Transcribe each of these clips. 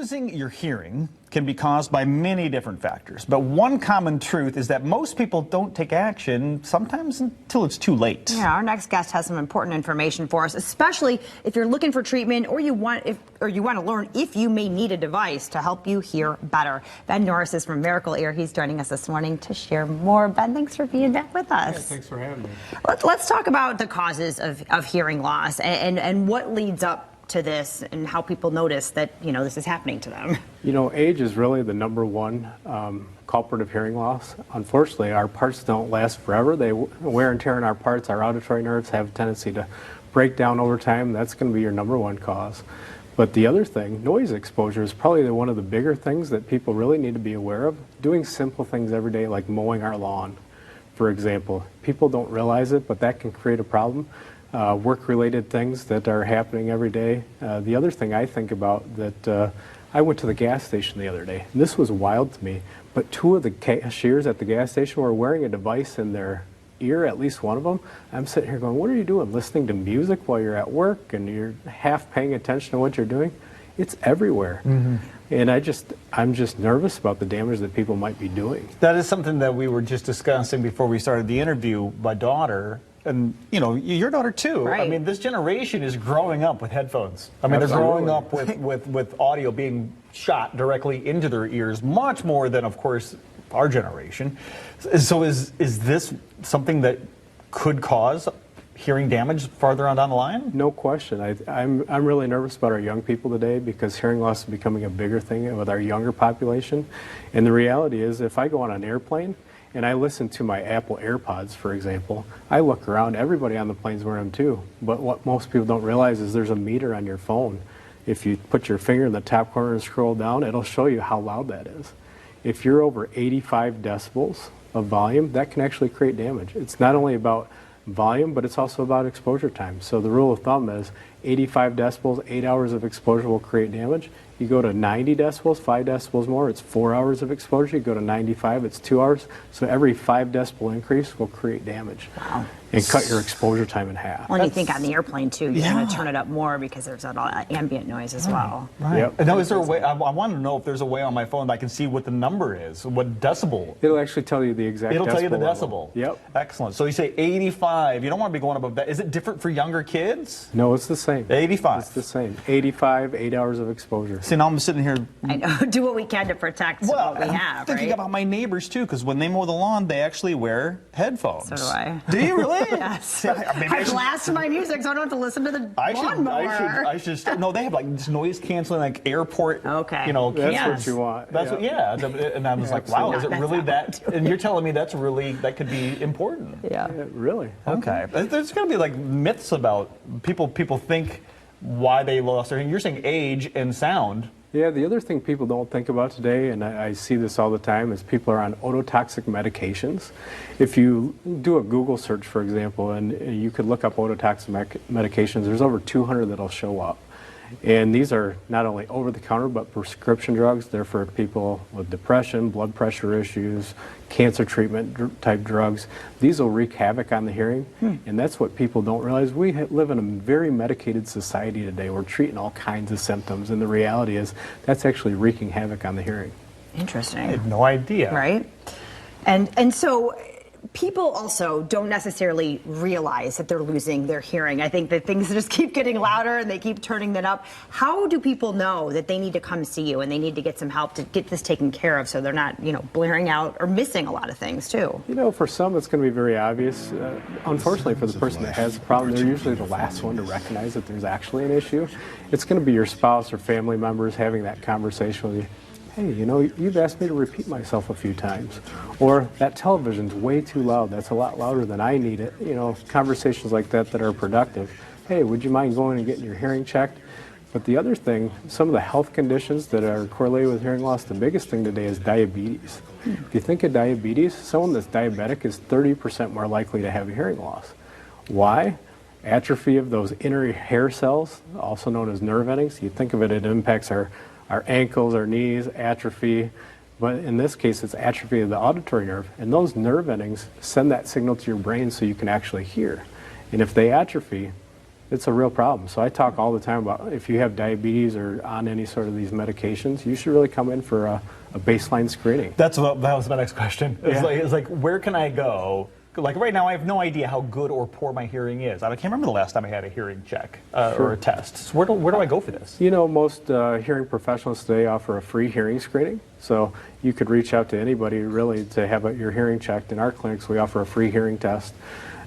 Losing your hearing can be caused by many different factors, but one common truth is that most people don't take action, sometimes until it's too late. Yeah, our next guest has some important information for us, especially if you're looking for treatment or you want to learn if you may need a device to help you hear better. Ben Norris is from Miracle Ear. He's joining us this morning to share more. Ben, thanks for being back with us. Yeah, thanks for having me. Let's talk about the causes of hearing loss and what leads up to this and how people notice that, this is happening to them. Age is really the number one culprit of hearing loss. Unfortunately, our parts don't last forever. They wear and tear on our parts. Our auditory nerves have a tendency to break down over time. That's going to be your number one cause. But the other thing, noise exposure, is probably one of the bigger things that people really need to be aware of. Doing simple things every day, like mowing our lawn, for example. People don't realize it, but that can create a problem. Work-related things that are happening every day. The other thing I think about that I went to the gas station the other day. And this was wild to me, but two of the cashiers at the gas station were wearing a device in their ear, at least one of them. I'm sitting here going, what are you doing? Listening to music while you're at work and you're half paying attention to what you're doing? It's everywhere. Mm-hmm. And I'm just nervous about the damage that people might be doing. That is something that we were just discussing before we started the interview. My daughter, and your daughter too. Right. I mean, this generation is growing up with headphones. I mean, they're growing up with audio being shot directly into their ears, much more than, of course, our generation. So is this something that could cause hearing damage farther on down the line? No question. I'm really nervous about our young people today because hearing loss is becoming a bigger thing with our younger population. And the reality is, if I go on an airplane and I listen to my Apple AirPods, for example, I look around, everybody on the plane's wearing them too. But what most people don't realize is there's a meter on your phone. If you put your finger in the top corner and scroll down, it'll show you how loud that is. If you're over 85 decibels of volume, that can actually create damage. It's not only about volume, but it's also about exposure time. So the rule of thumb is 85 decibels, 8 hours of exposure will create damage. You go to 90 decibels, 5 decibels more, it's 4 hours of exposure. You go to 95, it's 2 hours. So every 5 decibel increase will create damage. Wow. And cut your exposure time in half. When you think on the airplane too, you're going to turn it up more because there's that ambient noise as well. Right. Yep. Now, is there a way? I want to know if there's a way on my phone that I can see what the number is, what decibel. It'll actually tell you the exact. It'll tell you the level. decibel. Yep. Excellent. So you say 85. You don't want to be going above that. Is it different for younger kids? No, it's the same. 85. It's the same. 85, 8 hours of exposure. See, now I'm sitting here. I know. Do what we can to protect what we have. I'm thinking right? about my neighbors too, because when they mow the lawn, they actually wear headphones. So do I. Do you really? Yes. See, I blast my music so I don't have to listen to the lawnmower. I should. No, they have like this noise canceling, like airport. Okay. That's what you want. That's what. Yeah. And I was like, wow, is it really that? And you're telling me that could be important. Yeah. Really? Okay. There's going to be like myths about people think why they lost their hearing. You're saying age and sound. Yeah, the other thing people don't think about today, and I see this all the time, is people are on ototoxic medications. If you do a Google search, for example, and you could look up ototoxic medications, there's over 200 that'll show up. And these are not only over-the-counter, but prescription drugs. They're for people with depression, blood pressure issues, cancer treatment type drugs. These will wreak havoc on the hearing, and that's what people don't realize. We live in a very medicated society today. We're treating all kinds of symptoms, and the reality is that's actually wreaking havoc on the hearing. Interesting. I had no idea. Right? And so people also don't necessarily realize that they're losing their hearing. I think that things just keep getting louder and they keep turning that up. How do people know that they need to come see you and they need to get some help to get this taken care of so they're not, blaring out or missing a lot of things too? For some it's going to be very obvious. Unfortunately, for the person that has the problem, they're usually the last one to recognize that there's actually an issue. It's going to be your spouse or family members having that conversation with you. Hey, you've asked me to repeat myself a few times. Or that television's way too loud. That's a lot louder than I need it. Conversations like that are productive. Hey, would you mind going and getting your hearing checked? But the other thing, some of the health conditions that are correlated with hearing loss, the biggest thing today is diabetes. If you think of diabetes, someone that's diabetic is 30% more likely to have a hearing loss. Why? Atrophy of those inner hair cells, also known as nerve endings. You think of it, it impacts our ankles, our knees, atrophy, but in this case it's atrophy of the auditory nerve, and those nerve endings send that signal to your brain so you can actually hear. And if they atrophy, it's a real problem. So I talk all the time about if you have diabetes or on any sort of these medications, you should really come in for a baseline screening. That was my next question. Yeah. It's like, where can I go? Like right now, I have no idea how good or poor my hearing is. I can't remember the last time I had a hearing check or a test. So where do I go for this? You know, most hearing professionals today offer a free hearing screening. So you could reach out to anybody really to have your hearing checked. In our clinics, we offer a free hearing test.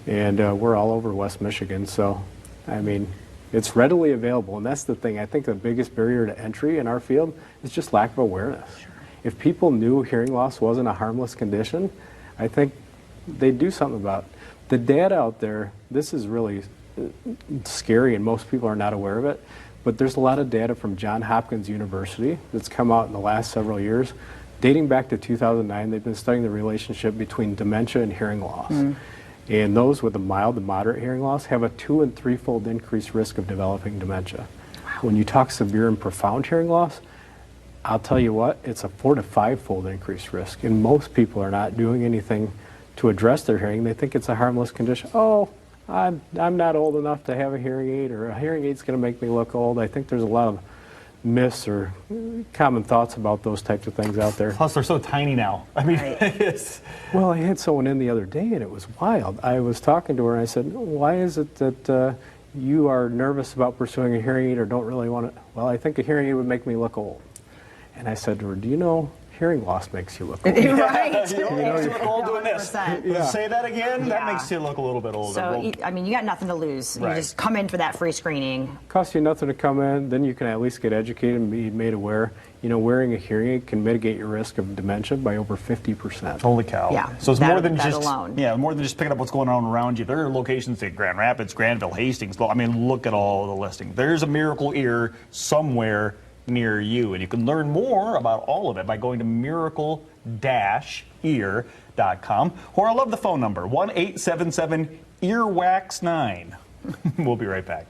And we're all over West Michigan. So, I mean, it's readily available. And that's the thing. I think the biggest barrier to entry in our field is just lack of awareness. Sure. If people knew hearing loss wasn't a harmless condition, I think they'd do something about it. The data out there, this is really scary and most people are not aware of it, but there's a lot of data from Johns Hopkins University that's come out in the last several years. Dating back to 2009, they've been studying the relationship between dementia and hearing loss. And those with a mild to moderate hearing loss have a 2- and 3-fold increased risk of developing dementia. When you talk severe and profound hearing loss, I'll tell you what, it's a 4- to 5-fold increased risk. And most people are not doing anything to address their hearing. They think it's a harmless condition. Oh, I'm not old enough to have a hearing aid, or a hearing aid's going to make me look old. I think there's a lot of myths or common thoughts about those types of things out there. Plus, they're so tiny now. I mean, Right. it's... Well, I had someone in the other day, and it was wild. I was talking to her, and I said, why is it that you are nervous about pursuing a hearing aid or don't really want it? Well, I think a hearing aid would make me look old. And I said to her, do you know hearing loss makes you look old? Right. You look old doing this. 100%. Say that again. That Yeah. makes you look a little bit older. So, I mean, you got nothing to lose. Right. You just come in for that free screening. Costs you nothing to come in, then you can at least get educated and be made aware. You know, wearing a hearing aid can mitigate your risk of dementia by over 50%. Holy cow. Yeah, So it's that- more than that just alone. Yeah, more than just picking up what's going on around you. There are locations in Grand Rapids, Granville, Hastings. I mean, look at all the listing. There's a Miracle Ear somewhere near you, and you can learn more about all of it by going to miracle-ear.com, or I love the phone number 1-877-EARWAX9. We'll be right back.